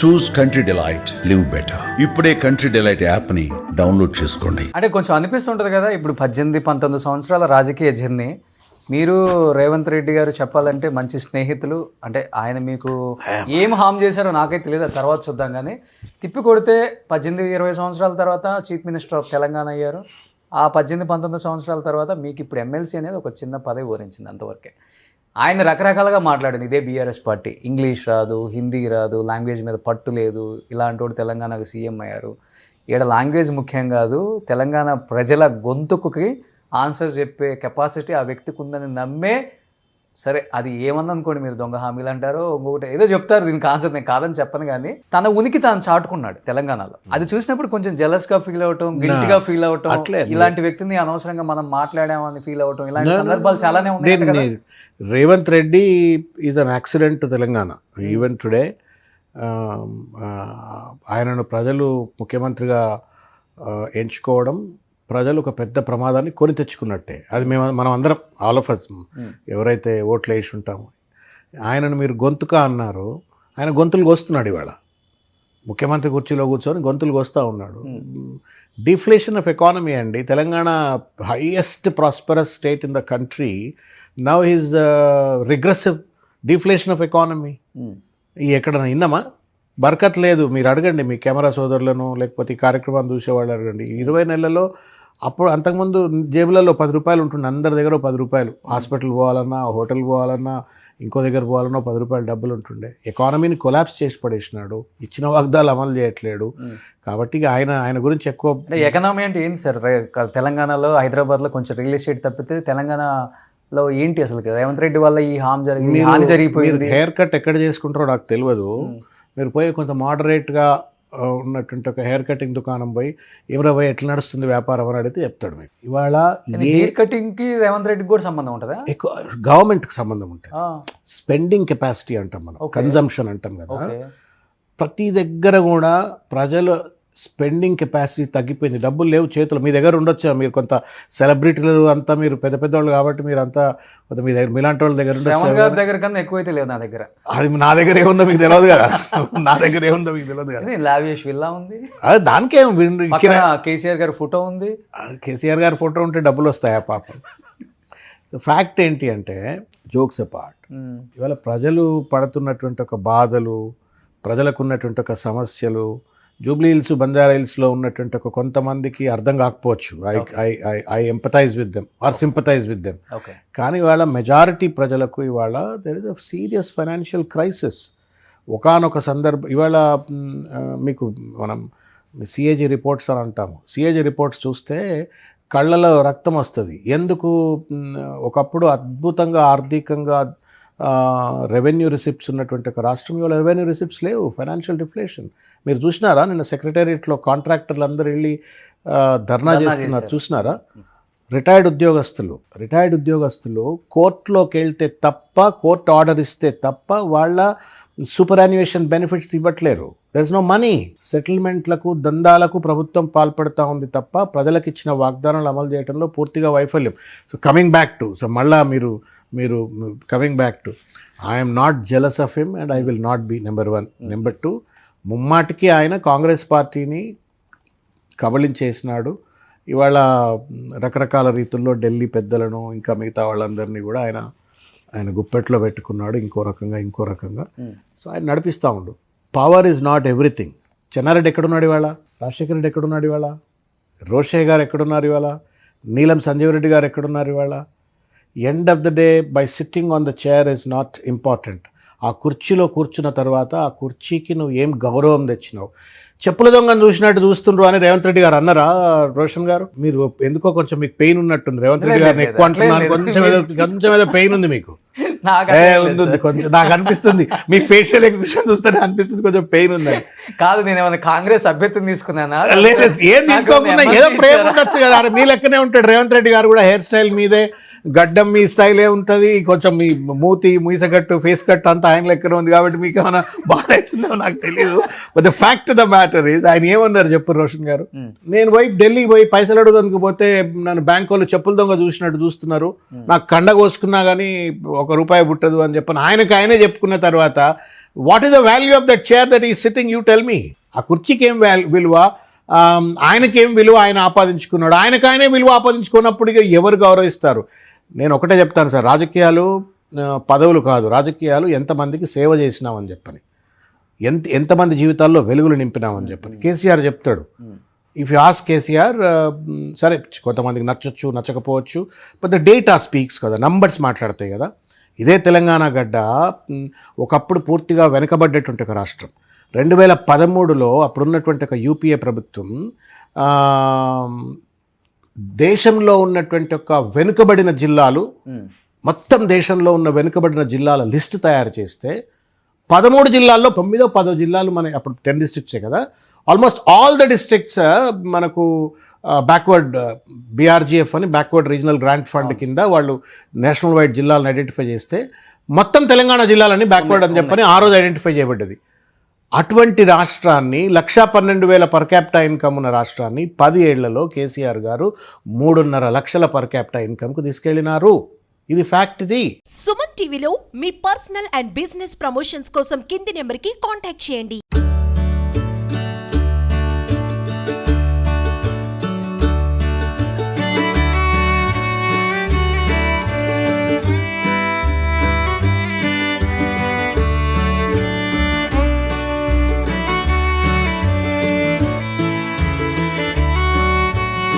చూస్ country delight, live better. ఇప్పుడే country delight app ని download చేసుకోండి. అంటే కొంచెం అనిపిస్తుంటుంది కదా, ఇప్పుడు 18-19 సంవత్సరాల రాజకీయ జర్నీ. మీరు రేవంత్ రెడ్డి గారు చెప్పాలంటే మంచి స్నేహితులు. అంటే ఆయన మీకు ఏం హామ్ చేశారో నాకైతే తెలియదు, ఆ తర్వాత చూద్దాం. కానీ తిప్పి కొడితే 18-20 సంవత్సరాల తర్వాత చీఫ్ మినిస్టర్ ఆఫ్ తెలంగాణ అయ్యారు. ఆ 18-19 సంవత్సరాల తర్వాత మీకు ఇప్పుడు ఎమ్మెల్సీ అనేది ఒక చిన్న పదవి ఊరించింది, అంతవరకే. ఆయన రకరకాలుగా మాట్లాడింది, ఇదే బీఆర్ఎస్ పార్టీ. ఇంగ్లీష్ రాదు, హిందీ రాదు, లాంగ్వేజ్ మీద పట్టు లేదు, ఇలాంటి వాడు తెలంగాణకు సీఎం అయ్యారు. ఈడ లాంగ్వేజ్ ముఖ్యం కాదు, తెలంగాణ ప్రజల గొంతుకుకి ఆన్సర్ చెప్పే కెపాసిటీ ఆ వ్యక్తికి ఉందని నమ్మే. సరే, అది ఏమన్నా అనుకోండి, మీరు దొంగ హామీలు అంటారో ఇంకొకటి ఏదో చెప్తారు, దీనికి ఆన్సర్ నేను కాదని చెప్పను. కానీ తన ఉనికి తాను చాటుకున్నాడు తెలంగాణలో. అది చూసినప్పుడు కొంచెం జెలస్గా ఫీల్ అవటం, గిల్టీగా ఫీల్ అవటం, ఇలాంటి వ్యక్తిని అనవసరంగా మనం మాట్లాడామని ఫీల్ అవటం, ఇలాంటి సందర్భాలు చాలానే ఉన్నాయి. Revanth Reddy is an accident to Telangana. Even today ఆయనను ప్రజలు ముఖ్యమంత్రిగా ఎంచుకోవడం ప్రజలు ఒక పెద్ద ప్రమాదాన్ని కొని తెచ్చుకున్నట్టే. అది మనం అందరం, ఆల్ ఆఫ్ అస్, ఎవరైతే ఓట్లు వేసి ఉంటామో. ఆయనను మీరు గొంతుక అన్నారు, ఆయన గొంతులు కోస్తున్నాడు ఇవాళ. ముఖ్యమంత్రి కుర్చీలో కూర్చొని గొంతులు కోస్తూ ఉన్నాడు. డిఫ్లేషన్ ఆఫ్ ఎకానమీ అండి. Telangana highest prosperous state in the country, now is regressive deflation of economy. ఎక్కడన్నా విన్నామా? బరకత్ లేదు. మీరు అడగండి మీ కెమెరా సోదరులను, లేకపోతే ఈ కార్యక్రమాన్ని చూసేవాళ్ళు అడగండి. 20 నెలల్లో, అప్పుడు అంతకుముందు జేబులలో 10 రూపాయలు ఉంటుండే, అందరి దగ్గర 10 రూపాయలు. హాస్పిటల్ పోవాలన్నా, హోటల్ పోవాలన్నా, ఇంకో దగ్గర పోవాలన్నా 10 రూపాయలు డబ్బులు ఉంటుండే. ఎకానమీని కొలాప్స్ చేసి పడేసినాడు, ఇచ్చిన వాగ్దాలు అమలు చేయట్లేడు. కాబట్టి ఆయన గురించి ఎక్కువ. ఎకనామీ అంటే ఏంటి సార్? తెలంగాణలో, హైదరాబాద్లో కొంచెం రియల్ ఎస్టేట్ తప్పితే తెలంగాణలో ఏంటి అసలు? రేవంత్ రెడ్డి వల్ల ఈ హాని జరిగిపోయింది. హెయిర్ కట్ ఎక్కడ చేసుకుంటారో నాకు తెలియదు. మీరు పోయి కొంత మోడరేట్గా ఉన్నటువంటి ఒక హెయిర్ కటింగ్ దుకాణం పోయి ఎవరో పోయి ఎట్లా నడుస్తుంది వ్యాపారం అని అడిగితే చెప్తాడు మీకు. ఇవాళ హెయిర్ కటింగ్కి రేవంత్ రెడ్డికి కూడా సంబంధం ఉంటుందా? ఎక్కువ గవర్నమెంట్కి సంబంధం ఉంటుంది. స్పెండింగ్ కెపాసిటీ అంటాం మనం, కన్జంప్షన్ అంటాం కదా. ప్రతి దగ్గర కూడా ప్రజలు స్పెండింగ్ కెపాసిటీ తగ్గిపోయింది. డబ్బులు లేవు చేతులు. మీ దగ్గర ఉండొచ్చు, మీరు కొంత సెలబ్రిటీలు అంతా, మీరు పెద్ద పెద్దవాళ్ళు కాబట్టి మీరు అంతా మీ దగ్గర, మీలాంటి వాళ్ళ దగ్గర ఉండొచ్చు. దగ్గర కన్నా ఎక్కువైతే లేదు నా దగ్గర. అది నా దగ్గర ఏముందో మీకు తెలియదు కదా, నా దగ్గర ఏముందో మీకు తెలియదు కదా. లావిష్ విల్లా ఉంది, అది దానికేం. కేసీఆర్ గారి ఫోటో ఉంది. కేసీఆర్ గారి ఫోటో ఉంటే డబ్బులు వస్తాయా పాపం? ఫ్యాక్ట్ ఏంటి అంటే, జోక్స్ అపార్ట్, ఇవాళ ప్రజలు పడుతున్నటువంటి ఒక బాధలు, ప్రజలకు ఉన్నటువంటి ఒక సమస్యలు, జూబ్లీ హిల్స్, బంజారా హిల్స్లో ఉన్నటువంటి ఒక కొంతమందికి అర్థం కాకపోవచ్చు. I empathise with them or sympathise with them. కానీ ఇవాళ మెజారిటీ ప్రజలకు ఇవాళ there is a serious financial crisis. ఒకానొక సందర్భం ఇవాళ మీకు మనం సిఏజీ రిపోర్ట్స్ అని అంటాము. సిఏజీ రిపోర్ట్స్ చూస్తే కళ్ళలో రక్తం వస్తుంది. ఎందుకు? ఒకప్పుడు అద్భుతంగా ఆర్థికంగా రెవెన్యూ రిసిప్ట్స్ ఉన్నటువంటి ఒక రాష్ట్రం ఇవాళ రెవెన్యూ రిసిప్ట్స్ లేవు. Financial deflation. మీరు చూసినారా? నిన్న సెక్రటేరియట్లో కాంట్రాక్టర్లు అందరూ వెళ్ళి ధర్నా చేస్తున్నారు, చూసినారా? రిటైర్డ్ ఉద్యోగస్తులు కోర్టులోకి వెళ్తే తప్ప, కోర్టు ఆర్డర్ ఇస్తే తప్ప వాళ్ళ సూపర్ యాన్యుయేషన్ బెనిఫిట్స్ ఇవ్వట్లేరు. There is no money. సెటిల్మెంట్లకు, దందాలకు ప్రభుత్వం పాల్పడుతూ ఉంది తప్ప ప్రజలకు ఇచ్చిన వాగ్దానాలు అమలు చేయడంలో పూర్తిగా వైఫల్యం. So coming back to, so మళ్ళా మీరు coming back to, I'm not jealous of him and I will not be, number 1. Number 2, ముమ్మాటికి ఆయన కాంగ్రెస్ పార్టీని కబళించేసినాడు. ఇవాళ రకరకాల రీతుల్లో ఢిల్లీ పెద్దలను, ఇంకా మిగతా వాళ్ళందరినీ కూడా ఆయన గుప్పెట్లో పెట్టుకున్నాడు, ఇంకో రకంగా. సో ఆయన నడిపిస్తూ ఉండు. Power is not everything. Chenna Reddy ఎక్కడున్నాడు ఇవాళ? రాజశేఖర రెడ్డి ఎక్కడున్నాడు ఇవాళ? రోషయ్య గారు ఎక్కడున్నారు ఇవాళ? నీలం సంజీవ్ రెడ్డి గారు ఎక్కడున్నారు ఇవాళ? End of the day, by sitting on the chair is not important. ఆ కుర్చీలో కూర్చున్న తర్వాత ఆ కుర్చీకి నువ్వు ఏం గౌరవం తెచ్చినావు? చెప్పుల దొంగను చూసినట్టు చూస్తుండ్రు అని రేవంత్ రెడ్డి గారు అన్నారా? రోషన్ గారు, మీరు ఎందుకో కొంచెం మీకు పెయిన్ ఉన్నట్టుంది. రేవంత్ రెడ్డి గారిని ఎక్కువ అంటున్నాను, కొంచెం ఏదో పెయిన్ ఉంది మీకు. ఉంది కొంచెం, నాకు అనిపిస్తుంది మీ ఫేషియల్ ఎక్స్ప్రెషన్ చూస్తే అనిపిస్తుంది కొంచెం పెయిన్ ఉంది. కాదు, నేను ఏమైనా కాంగ్రెస్ అభ్యర్థిని తీసుకున్నానా? లేదు, ఏం తీసుకోకుండా ఏదో ప్రేమ ఉండొచ్చు కదా. మీ లెక్కనే ఉంటాడు రేవంత్ రెడ్డి గారు కూడా. హెయిర్ స్టైల్ మీదే, గడ్డం మీ స్టైలే ఉంటుంది, కొంచెం మీ మూతి, మీసగట్టు, ఫేస్ కట్ అంతా ఆయన లెక్కనే ఉంది. కాబట్టి మీకు ఏమైనా బాగా అవుతుందో నాకు తెలియదు. But the fact the matter is, ఆయన ఏమన్నారు చెప్పు రోషన్ గారు? నేను ఢిల్లీకి పోయి పైసలు అడుగుదానికి పోతే నన్ను బ్యాంక్ వాళ్ళు చెప్పుల దొంగ చూసినట్టు చూస్తున్నారు, నాకు కండ కోసుకున్నా కానీ ₹1 పుట్టదు అని చెప్పని ఆయనే చెప్పుకున్న తర్వాత what is the value of that chair that ఈ సిట్టింగ్, యూ టెల్ మీ. ఆ కుర్చీకి ఏం విలువ, ఆయనకేం విలువ ఆయన ఆపాదించుకున్నాడు, ఆయనకాయనే విలువ ఆపాదించుకున్నప్పుడు ఇక ఎవరు గౌరవిస్తారు? నేను ఒకటే చెప్తాను సార్, రాజకీయాలు పదవులు కాదు, రాజకీయాలు ఎంతమందికి సేవ చేసినామని చెప్పని, ఎంతమంది జీవితాల్లో వెలుగులు నింపినామని చెప్పని. కేసీఆర్ చెప్తాడు, ఇఫ్ యూ ఆస్క్ కేసీఆర్, సరే కొంతమందికి నచ్చచ్చు నచ్చకపోవచ్చు, బట్ ద డేటా స్పీక్స్ కదా, నంబర్స్ మాట్లాడతాయి కదా. ఇదే తెలంగాణ గడ్డ ఒకప్పుడు పూర్తిగా వెనుకబడ్డటువంటి ఒక రాష్ట్రం. 2013లో అప్పుడున్నటువంటి ఒక యూపీఏ ప్రభుత్వం దేశంలో ఉన్నటువంటి ఒక వెనుకబడిన జిల్లాలు, మొత్తం దేశంలో ఉన్న వెనుకబడిన జిల్లాల లిస్ట్ తయారు చేస్తే 13 జిల్లాల్లో 9-10 జిల్లాలు మన అప్పుడు 10 డిస్ట్రిక్ట్సే కదా, ఆల్మోస్ట్ ఆల్ ద డిస్ట్రిక్ట్స్ మనకు బ్యాక్వర్డ్ బీఆర్జీఎఫ్ అని బ్యాక్వర్డ్ రీజనల్ గ్రాంట్ ఫండ్ కింద వాళ్ళు నేషనల్ వైడ్ జిల్లాలను ఐడెంటిఫై చేస్తే మొత్తం తెలంగాణ జిల్లాలని బ్యాక్వర్డ్ అని చెప్పని ఆ రోజు ఐడెంటిఫై చేయబడ్డది. అటువంటి రాష్ట్రాన్ని 1,12,000 పర్ క్యాపిటా ఇన్కమ్ ఉన్న రాష్ట్రాన్ని 10 ఏళ్లలో కేసీఆర్ గారు 3.5 లక్షల పర్ క్యాపిటా ఇన్కమ్కు తీసుకెళ్లినారు. ఇది ఫ్యాక్ట్. ఇది సుమన్ టీవీలో మీ పర్సనల్ అండ్ బిజినెస్ ప్రమోషన్స్ కోసం కింది నెంబర్కి కాంటాక్ట్ చేయండి.